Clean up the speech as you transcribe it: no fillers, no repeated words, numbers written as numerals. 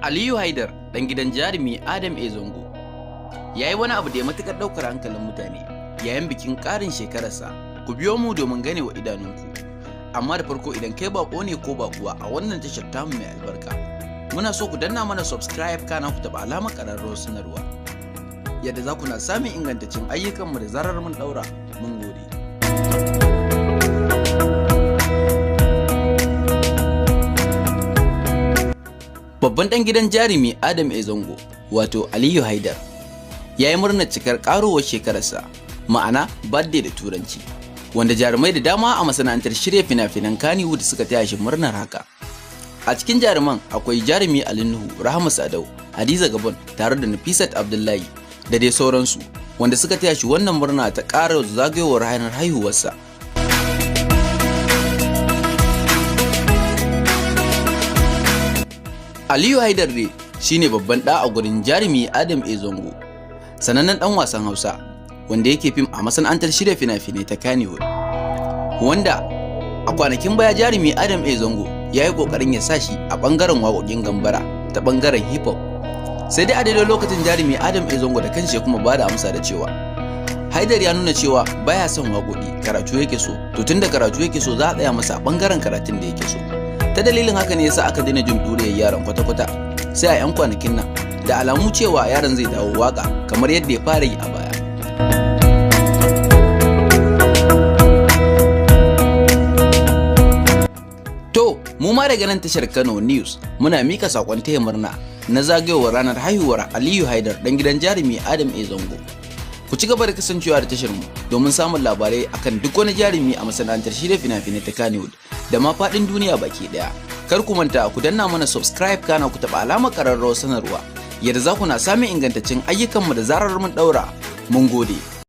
Aliyu Haidar ɗan gidan jarumi Adam A. Zango ya yi wani abu da ya matuƙar ɗaukar hankalin mutane yayin bikin ƙarin shekararsa. Ku biyo mu domin gane wa idanunku. Amma da farko idan kai baƙo ne ko baƙuwa a wannan tashar tamu mai albarka, muna so ku danna mana subscribe kana ku taɓa alamar ƙararrawar sanarwa, yadda za ku na samun ingantaccen ayyukanmu da zarar mun ɗaura. Mun gode. Babban ɗan gidan jarumi Adam A. Zango wato Aliyu Haidar ya yi murnar cikar ƙarowar shekararsa, ma'ana birthday da turanci, wanda jarumai da dama a masana'antar shirya fina-finan Kannywood suka taya shi murnar haka. A cikin jaruman akwai jarumi Ali Nuhu, Rahama Sadau, Hadiza Gabon tare da Nafisat Abdullahi da dai sauransu, wanda suka taya shi wannan murna ta ƙara zagayowar ranar haihuwarsa. Aliyu Haidar dai shine babban ɗa a gurin jarumi Adam A. Zango, sanannen ɗan wasan Hausa wanda yake fim a masana'antar shirya fina-finai ta Kannywood, wanda a kwanakin baya jarumi Adam A. Zango ya yi ƙoƙarin ya sa shi a ɓangaren waƙoƙin gambara ta ɓangaren hip hop. Sai dai a daidai lokacin jarumi Adam A. Zango da kanshi kuma ba da amsa da cewa Haidar ya nuna cewa baya son waƙoƙi, karatu yake so, to tunda karatu yake so za a tsaya masa a ɓangaren karatun da yake so. Ta dalilin haka ne yasa aka daina jin duriyar yaron kwata-kwata, sai a 'yan kwanakin nan da alamu cewa yaron zai dawo waka kamar yadda ya fara yi a baya. To, mu ma daga nan tashar Kano News muna mika sakon taya murna na zagayowar ranar haihuwar Aliyu Haidar dan gidan jarumi Adam A. Zango. Ku ci gaba da kasancewa da tashar mu domin samun labarai akan duk wani jarumi a masana'antar shirya fina-finai ta Kannywood da ma faɗin duniya baki ɗaya. Kar ku manta ku danna mana subscribe kana ku taɓa alamar ƙararrawar sanarwa, yadda za ku na samun ingantaccen ayyukanmu da zarar mun ɗaura. Mun gode.